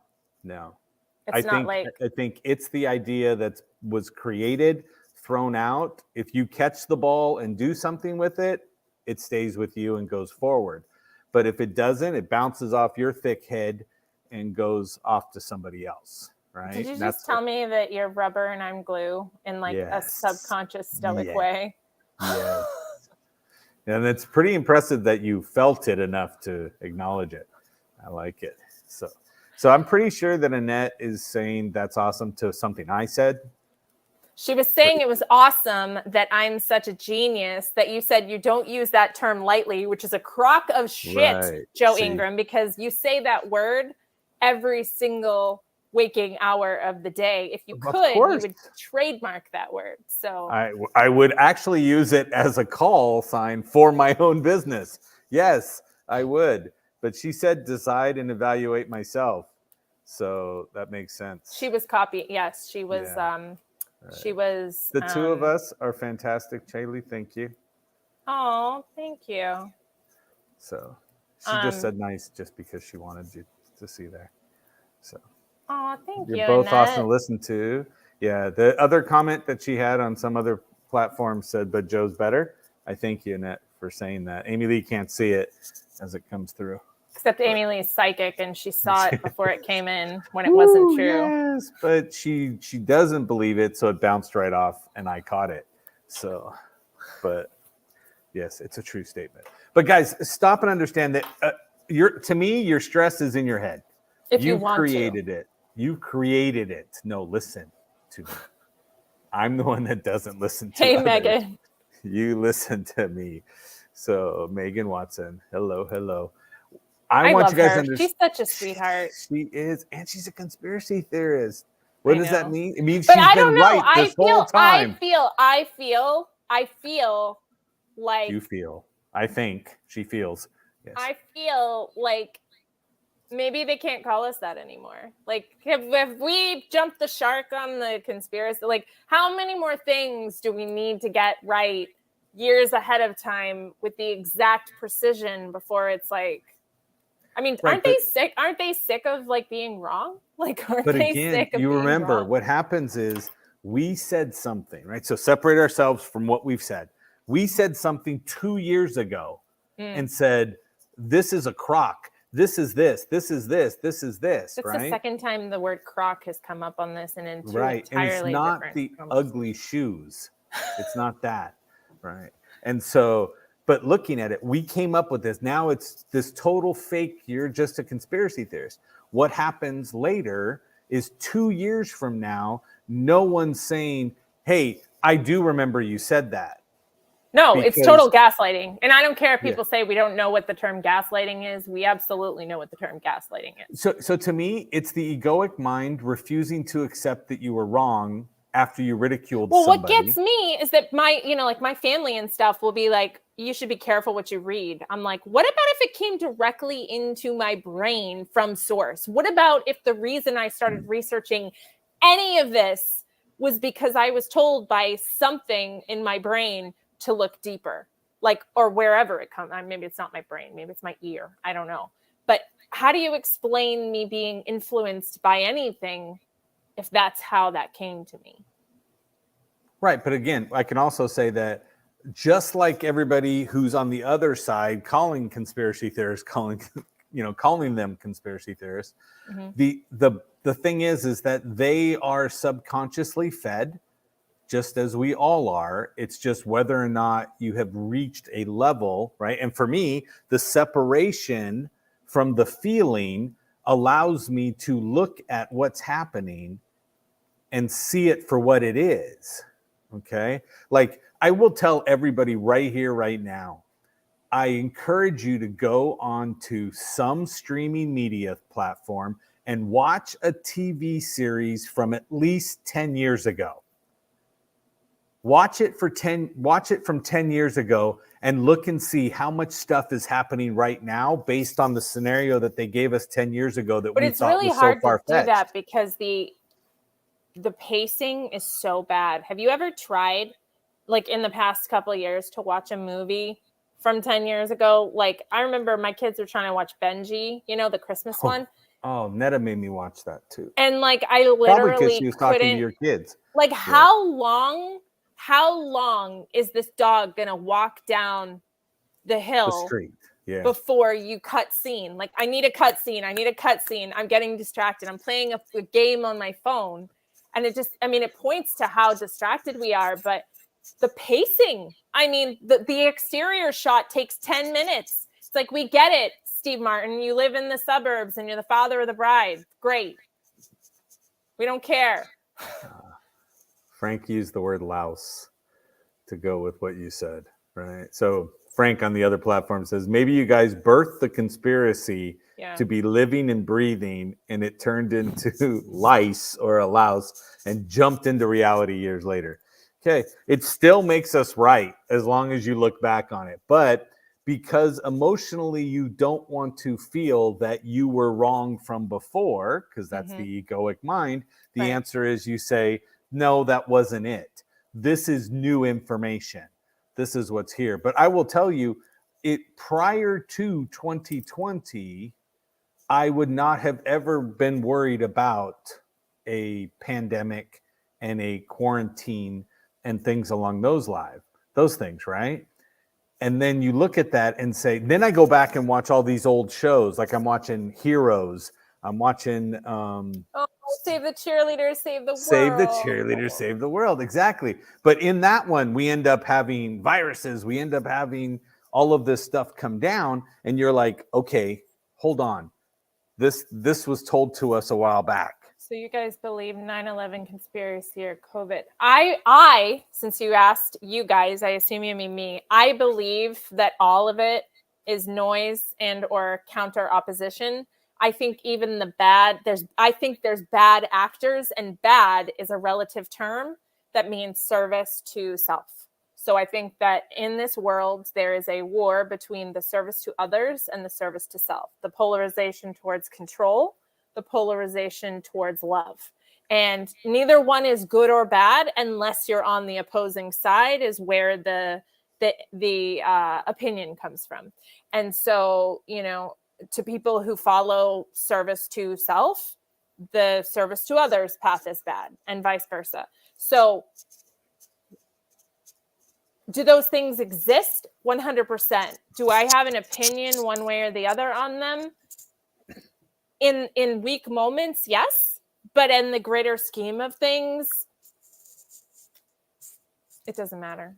I think it's the idea that was created, thrown out. If you catch the ball and do something with it, it stays with you and goes forward. But if it doesn't, it bounces off your thick head and goes off to somebody else, right? Did you just tell me that you're rubber and I'm glue in like a subconscious Stoic way? Yes. And it's pretty impressive that you felt it enough to acknowledge it. I like it. So I'm pretty sure that Annette is saying that's awesome to something I said. She was saying it was awesome that I'm such a genius, that you said you don't use that term lightly, which is a crock of shit, Joe Ingram, because you say that word every single waking hour of the day. If you could, you would trademark that word. So I would actually use it as a call sign for my own business. Yes, I would. But she said decide and evaluate myself. So that makes sense. She was copying. Yes, she was. She was. The two of us are fantastic. Chaylee, thank you. Oh, thank you. So she just said nice just because she wanted you to see there. So. Oh, thank you. You're both Annette. awesome to listen to. Yeah. The other comment that she had on some other platform said, but Joe's better. I thank you, Annette, for saying that. AmyLee can't see it as it comes through. Except AmyLee is psychic, and she saw it before it came in when it wasn't true. Yes, but she doesn't believe it, so it bounced right off, and I caught it. So, but yes, it's a true statement. But guys, stop and understand that to me, your stress is in your head. If you want created it. You created it. No, listen to me. I'm the one that doesn't listen to Hey, others. Megan. You listen to me. So, Megan Watson, hello. I want love you guys her. to understand. She's such a sweetheart. She is, and she's a conspiracy theorist. What does that mean? It means but she's been right this whole time. I feel like you feel. I think she feels. Yes. I feel like maybe they can't call us that anymore. Like, if we jumped the shark on the conspiracy, like, how many more things do we need to get right years ahead of time with the exact precision before it's like, I mean, aren't they sick? Aren't they sick of like being wrong? Like, aren't they sick of being wrong? You remember what happens is we said something, right? So separate ourselves from what we've said. We said something 2 years ago and said, this is a crock. This is this. This is this. This is this. That's right? the second time the word crock has come up on this, and in two right. entirely and it's not the ugly shoes. It's not that, right? And so, but looking at it, we came up with this. Now it's this total fake. You're just a conspiracy theorist. What happens later is 2 years from now, no one's saying, hey, I do remember you said that. No, it's total gaslighting. And I don't care if Yeah. people say we don't know what the term gaslighting is. We absolutely know what the term gaslighting is. So to me, it's the egoic mind refusing to accept that you were wrong after you ridiculed somebody. What gets me is that my family and stuff will be like, you should be careful what you read. I'm like, what about if it came directly into my brain from source? What about if the reason I started researching any of this was because I was told by something in my brain to look deeper, or wherever it comes. Maybe it's not my brain. Maybe it's my ear. I don't know. But how do you explain me being influenced by anything if that's how that came to me? Right. But again, I can also say that just like everybody who's on the other side calling conspiracy theorists, calling them conspiracy theorists, the thing is that they are subconsciously fed, just as we all are. It's just whether or not you have reached a level, right? And for me, the separation from the feeling allows me to look at what's happening and see it for what it is. Okay. Like I will tell everybody right here, right now, I encourage you to go on to some streaming media platform and watch a TV series from at least 10 years ago. Watch it from 10 years ago and look and see how much stuff is happening right now based on the scenario that they gave us 10 years ago that we thought was so far-fetched. But it's really hard to do that because the pacing is so bad. Have you ever tried, in the past couple of years, to watch a movie from 10 years ago? I remember my kids were trying to watch Benji, the Christmas one. Oh, Netta made me watch that too. And I literally probably because she was talking to your kids. How long is this dog gonna walk down the hill, the street, before you cut scene? I need a cut scene. I'm getting distracted. I'm playing a game on my phone, and it points to how distracted we are. But the pacing, the exterior shot takes 10 minutes. It's we get it, Steve Martin. You live in the suburbs and you're the father of the bride. Great. We don't care. Frank used the word louse to go with what you said, right? So Frank on the other platform says, maybe you guys birthed the conspiracy to be living and breathing, and it turned into lice or a louse and jumped into reality years later. Okay, it still makes us right as long as you look back on it. But because emotionally you don't want to feel that you were wrong from before, because that's the egoic mind, the answer is you say, no, that wasn't it. This is new information. This is what's here. But I will tell you, prior to 2020, I would not have ever been worried about a pandemic and a quarantine and things along those things, right? And then you look at that and say, then I go back and watch all these old shows. I'm watching Heroes. I'm watching Save the Cheerleaders, Save the World. Save the Cheerleaders, Save the World. Exactly. But in that one, we end up having viruses. We end up having all of this stuff come down. And you're like, okay, hold on. This was told to us a while back. So you guys believe 9/11 conspiracy or COVID? I, since you asked you guys, I assume you mean me. I believe that all of it is noise and or counter opposition. I think even there's bad actors, and bad is a relative term that means service to self. So I think that in this world, there is a war between the service to others and the service to self, the polarization towards control, the polarization towards love. And neither one is good or bad unless you're on the opposing side, is where the opinion comes from. And so, to people who follow service to self, the service to others path is bad, and vice versa. So do those things exist? 100%. Do I have an opinion one way or the other on them? In weak moments, yes. But in the greater scheme of things, it doesn't matter.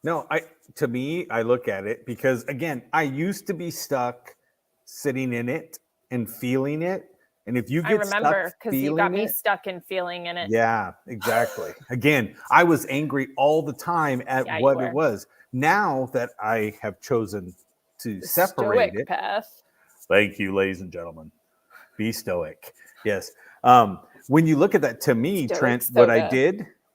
No, to me, I look at it because, again, I used to be stuck sitting in it and feeling it And if you I get remember stuck because you got feeling me it, stuck in feeling in it. yeah, exactly. Again, I was angry all the time at Yeah, you what were. it was. Now that I have chosen to The separate stoic it, path. thank you, ladies and gentlemen. Be stoic. Yes. When you look at that, to me, Stoic Trent, soda.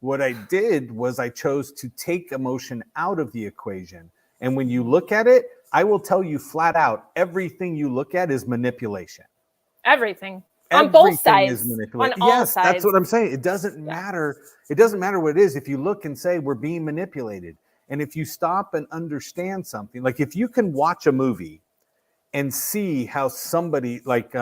what I did was I chose to take emotion out of the equation. And when you look at it, I will tell you flat out, everything you look at is manipulation. Everything. On both sides. Is manipulated. On all Yes, sides. that's what I'm saying. It doesn't matter. It doesn't matter what it is. If you look and say we're being manipulated, and if you stop and understand something, like if you can watch a movie and see how somebody, like,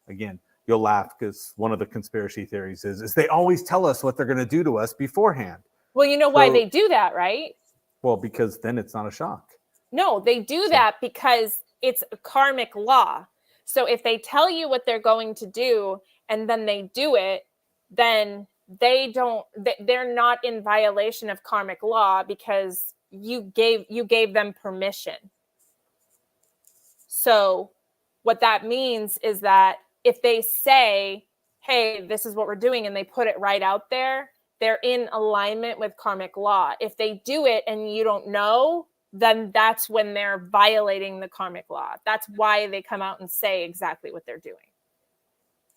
again, you'll laugh because one of the conspiracy theories is they always tell us what they're going to do to us beforehand. Well, you know why they do that, right? Well, because then it's not a shock. No, they do that because it's a karmic law. So if they tell you what they're going to do and then they do it, then they're not in violation of karmic law because you gave them permission. So what that means is that if they say, hey, this is what we're doing, and they put it right out there, they're in alignment with karmic law. If they do it and you don't know, then that's when they're violating the karmic law. That's why they come out and say exactly what they're doing.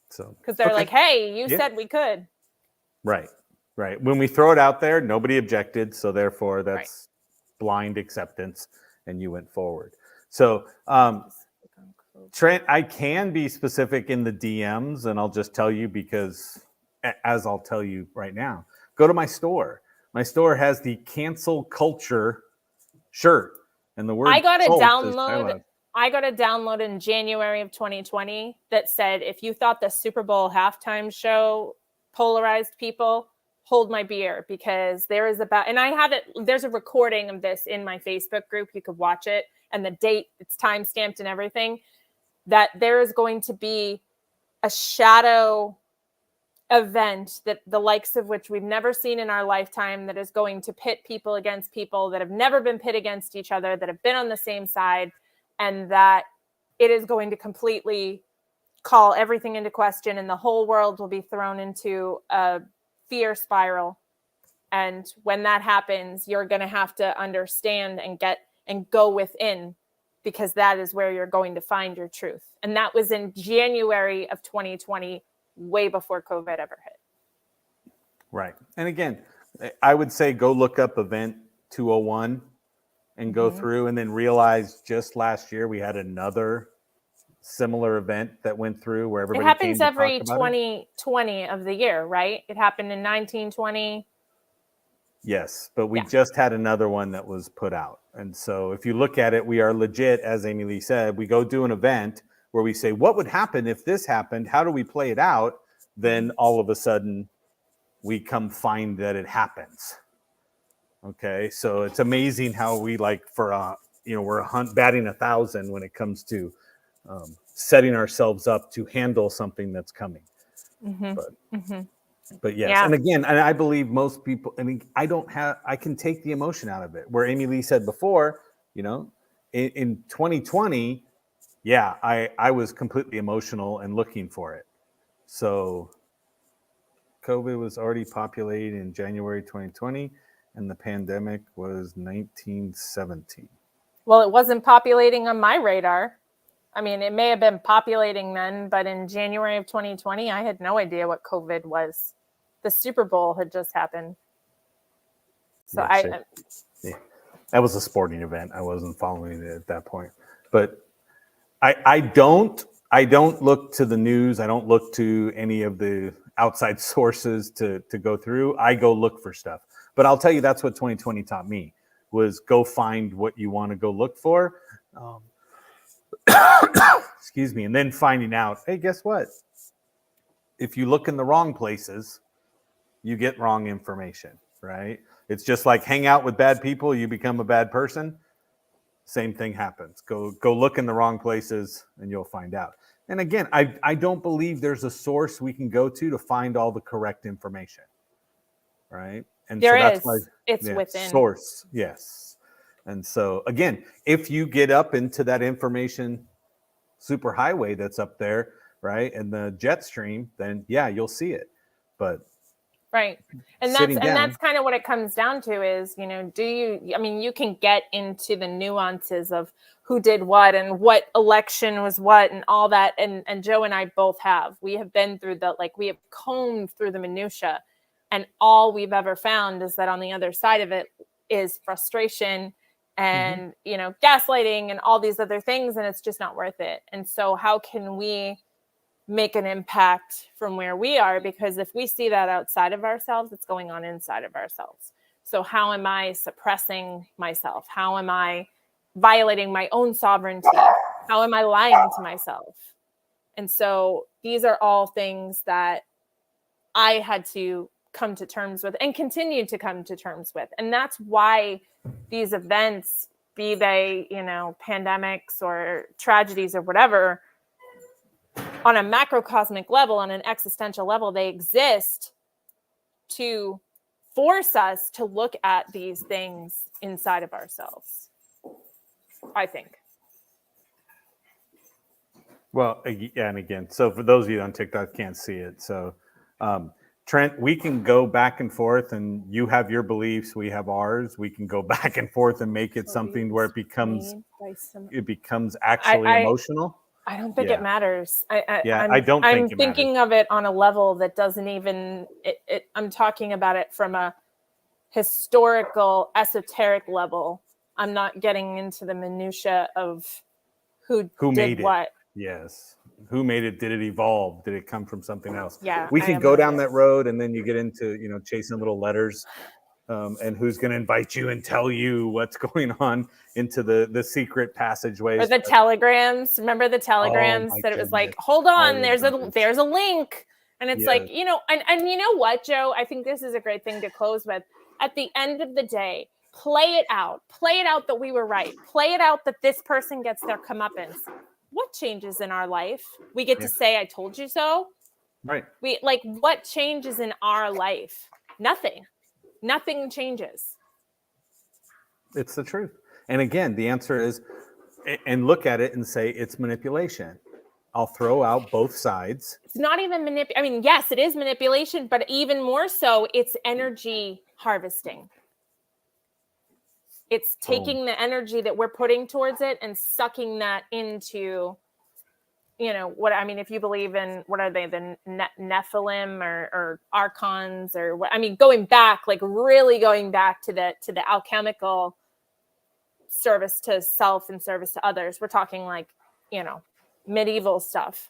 So because they're like, hey, you said we could. Right. When we throw it out there, nobody objected. So therefore that's blind acceptance and you went forward. So Trent, I can be specific in the DMs and I'll just tell you because as I'll tell you right now, go to my store. My store has the cancel culture shirt and the word I got a download. I got a download in January of 2020 that said, if you thought the Super Bowl halftime show polarized people, hold my beer, because there is and I have it, there's a recording of this in my Facebook group. You could watch it and the date, it's time stamped and everything, that there is going to be a shadow event that the likes of which we've never seen in our lifetime, that is going to pit people against people that have never been pit against each other, that have been on the same side, and that it is going to completely call everything into question, and the whole world will be thrown into a fear spiral. And when that happens, you're going to have to understand and go within, because that is where you're going to find your truth. And that was in January of 2020, way before COVID ever hit. Right. And again, I would say go look up Event 201 and go through, and then realize just last year we had another similar event that went through where everybody happens every 2020 of the year, right? It happened in 1920. Yes, but we just had another one that was put out. And so if you look at it, we are legit, as AmyLee said, we go do an event where we say, what would happen if this happened? How do we play it out? Then all of a sudden we come find that it happens. Okay, so it's amazing how we we're batting 1,000 when it comes to setting ourselves up to handle something that's coming. But yes, and again, and I believe most people, I can take the emotion out of it. Where AmyLee said before, in 2020, I was completely emotional and looking for it. So COVID was already populated in January 2020, and the pandemic was 1917. Well, it wasn't populating on my radar. I mean, it may have been populating then, but in January of 2020, I had no idea what COVID was. The Super Bowl had just happened. So that was a sporting event. I wasn't following it at that point. But I don't look to the news. I don't look to any of the outside sources to go through. I go look for stuff. But I'll tell you, that's what 2020 taught me, was go find what you want to go look for. Excuse me. And then finding out, hey, guess what? If you look in the wrong places, you get wrong information, right? It's just like hang out with bad people, you become a bad person. Same thing happens. Go look in the wrong places and you'll find out. And again, I don't believe there's a source we can go to find all the correct information, right? And there so that's is. why it's within. Source, yes. And so again, if you get up into that information superhighway that's up there, right, and the jet stream, then yeah, you'll see it. But right. And that's kind of what it comes down to is, you can get into the nuances of who did what and what election was what and all that. And Joe and I both we have been through we have combed through the minutia, and all we've ever found is that on the other side of it is frustration and, gaslighting and all these other things. And it's just not worth it. And so how can we make an impact from where we are? Because if we see that outside of ourselves, it's going on inside of ourselves. So how am I suppressing myself? How am I violating my own sovereignty? How am I lying to myself? And so these are all things that I had to come to terms with and continue to come to terms with. And that's why these events, be they, pandemics or tragedies or whatever, on a macrocosmic level, on an existential level, they exist to force us to look at these things inside of ourselves, I think. Well, and again, so for those of you on TikTok can't see it. So, Trent, we can go back and forth, and you have your beliefs, we have ours. We can go back and forth and make it something where it becomes actually emotional. I don't think it matters. I'm thinking of it on a level that doesn't even. I'm talking about it from a historical, esoteric level. I'm not getting into the minutia of who did made what. It. Yes. Who made it? Did it evolve? Did it come from something else? Yeah. We can go down that road, and then you get into, chasing little letters, and who's going to invite you and tell you what's going on into the secret passageways. Or the telegrams. Remember the telegrams that it was like, hold on, there's a link. And it's like, and you know what, Joe? I think this is a great thing to close with. At the end of the day, play it out. Play it out that we were right. Play it out that this person gets their comeuppance. What changes in our life? We get to say, I told you so. Right. What changes in our life? Nothing. Nothing changes. It's the truth. And again, the answer is, and look at it and say it's manipulation. I'll throw out both sides. It's not even manipulation. I mean, yes, it is manipulation, but even more so, it's energy harvesting. It's taking the energy that we're putting towards it and sucking that into, if you believe in, what are they, the Nephilim or Archons or what, going back, really going back to the alchemical service to self and service to others. We're talking medieval stuff.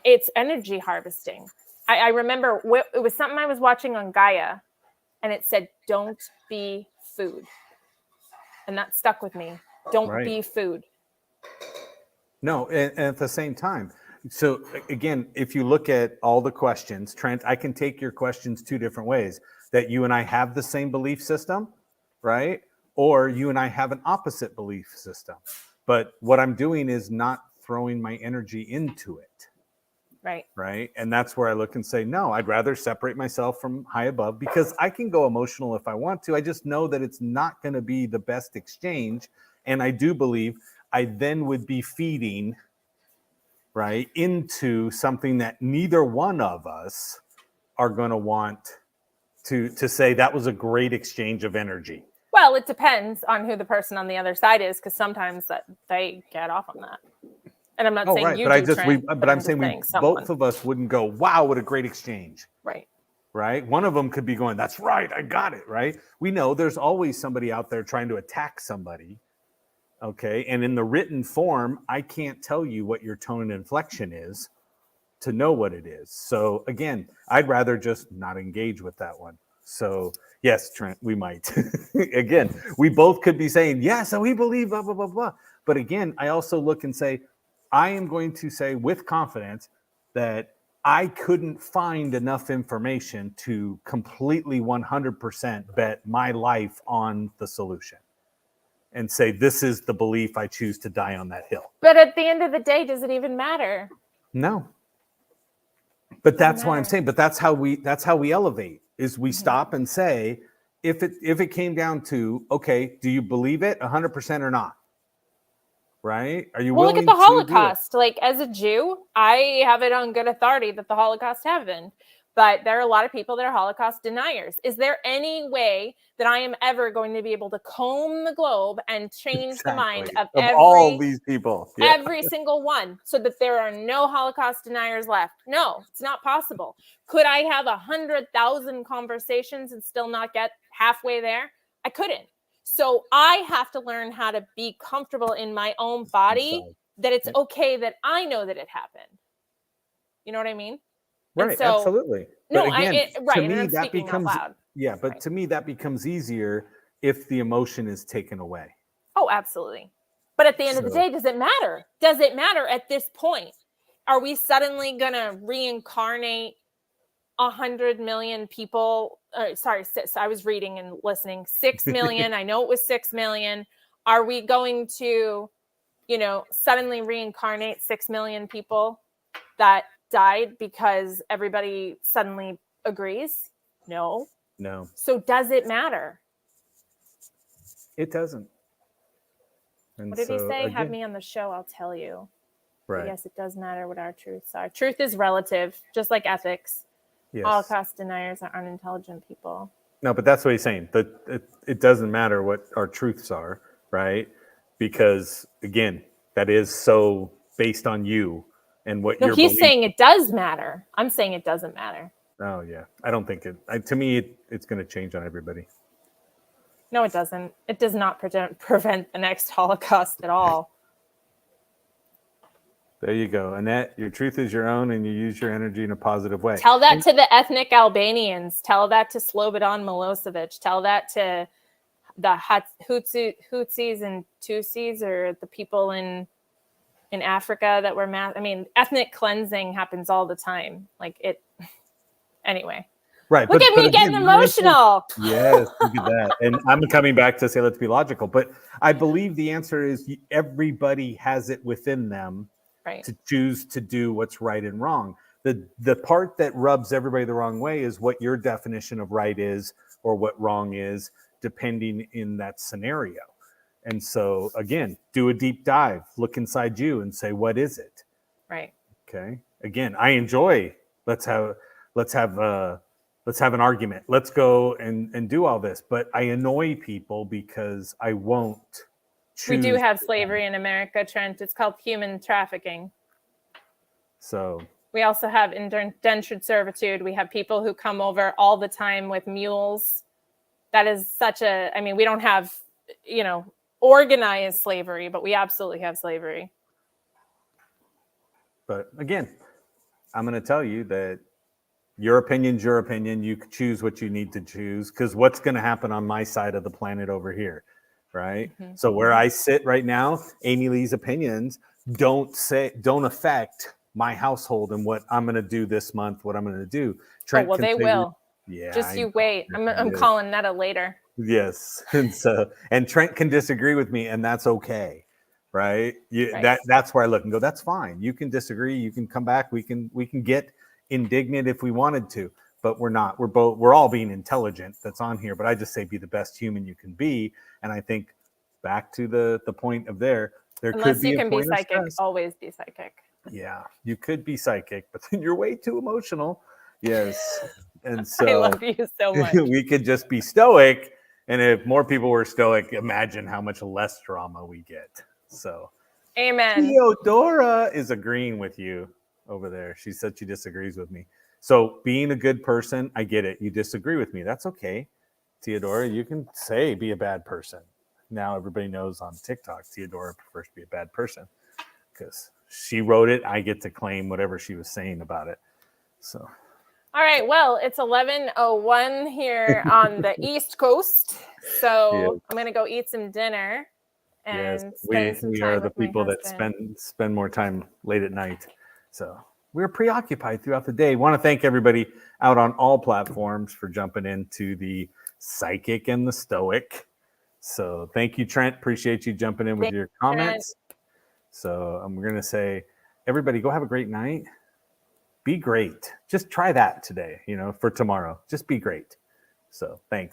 It's energy harvesting. I remember it was something I was watching on Gaia, and it said, don't be food. And that stuck with me. Don't be food. No, and at the same time. So again, if you look at all the questions, Trent, I can take your questions two different ways. That you and I have the same belief system, right? Or you and I have an opposite belief system. But what I'm doing is not throwing my energy into it. Right. Right. And that's where I look and say, no, I'd rather separate myself from high above, because I can go emotional if I want to. I just know that it's not going to be the best exchange. And I do believe I then would be feeding into something that neither one of us are going to want to say that was a great exchange of energy. Well, it depends on who the person on the other side is, because sometimes they get off on that. And I'm not saying you do, but I'm saying both of us wouldn't go, wow, what a great exchange. Right. Right. One of them could be going, that's right, I got it. Right. We know there's always somebody out there trying to attack somebody. Okay. And in the written form, I can't tell you what your tone and inflection is to know what it is. So again, I'd rather just not engage with that one. So yes, Trent, we might. Again, we both could be saying, yeah, so we believe blah, blah, blah, blah. But again, I also look and say, I am going to say with confidence that I couldn't find enough information to completely 100% bet my life on the solution and say, this is the belief I choose to die on that hill. But at the end of the day, does it even matter? No. But that's why I'm saying, but that's how we elevate, is we stop and say, if it came down to, okay, do you believe it 100% or not? right? Are you Well, look willing at the to do it? Holocaust. Like, as a Jew, I have it on good authority that the Holocaust happened. But there are a lot of people that are Holocaust deniers. Is there any way that I am ever going to be able to comb the globe and change the mind of all these people? Yeah. every single one, so that there are no Holocaust deniers left? No, it's not possible. Could I have 100,000 conversations and still not get halfway there? I couldn't. So I have to learn how to be comfortable in my own body, that it's okay that I know that it happened. You know what I mean? Right, so, absolutely. No, but again, right. To And me, I'm that speaking becomes out loud. yeah, but Right. to me that becomes easier if the emotion is taken away. Oh, absolutely. But at the end of the day, does it matter? Does it matter at this point? Are we suddenly gonna reincarnate 100 million people? Sorry, I was reading and listening. 6 million. I know it was 6 million. Are we going to, suddenly reincarnate 6 million people that died because everybody suddenly agrees? No. So does it matter? It doesn't. And what did he say? Again, have me on the show, I'll tell you. Right. But yes, it does matter what our truths are. Truth is relative, just like ethics. Yes. Holocaust deniers are unintelligent people. No, but that's what he's saying. That it doesn't matter what our truths are, right? Because again, that is so based on you and what you're. He's saying it does matter. I'm saying it doesn't matter. Oh yeah, I don't think it. To me, it's going to change on everybody. No, it doesn't. It does not prevent the next Holocaust at all. There you go, Annette. Your truth is your own, and you use your energy in a positive way. Tell that to the ethnic Albanians. Tell that to Slobodan Milosevic. Tell that to the Hutsis and Tutsis, or the people in Africa that were ethnic cleansing happens all the time. Anyway. Right. Look at me getting emotional. Yes, look at that. And I'm coming back to say, let's be logical. But I believe the answer is everybody has it within them to choose to do what's right and wrong. The part that rubs everybody the wrong way is what your definition of right is or what wrong is, depending in that scenario. And so, again, do a deep dive, look inside you and say, what is it? Right. Okay. Again, I enjoy, let's have an argument. Let's go and do all this. But I annoy people because I won't choose. We do have slavery in America, Trent. It's called human trafficking. So we also have indentured servitude. We have people who come over all the time with mules. That is we don't have, organized slavery, but we absolutely have slavery. But again, I'm going to tell you that your opinion's your opinion. You can choose what you need to choose, because what's going to happen on my side of the planet over here, right? Mm-hmm. So where I sit right now, AmyLee's opinions don't affect my household and what I'm going to do this month, what I'm going to do. Trent they will. Yeah. Just you wait. I'm calling Netta later. Yes. And Trent can disagree with me, and that's okay. Right. That's where I look and go, that's fine. You can disagree. You can come back. We can get indignant if we wanted to, but we're not. We're all being intelligent that's on here. But I just say be the best human you can be. And I think back to the point of there Unless could be you can a point be psychic, of stress. always be psychic. Yeah, you could be psychic, but then you're way too emotional. Yes. And so I love you so much. We could just be stoic. And if more people were stoic, imagine how much less drama we get. So, amen. Theodora is agreeing with you over there. She said she disagrees with me. So being a good person, I get it. You disagree with me. That's okay. Theodora, you can say be a bad person. Now everybody knows on TikTok, Theodora prefers to be a bad person because she wrote it. I get to claim whatever she was saying about it. So. All right. Well, it's 11:01 here on the East Coast. So I'm going to go eat some dinner. And we are the people that spend more time late at night. So we're preoccupied throughout the day. Want to thank everybody out on all platforms for jumping into the psychic and the stoic. So thank you, Trent. Appreciate you jumping in with your comments. Trent. So I'm going to say, everybody go have a great night. Be great. Just try that today, for tomorrow. Just be great. So thanks.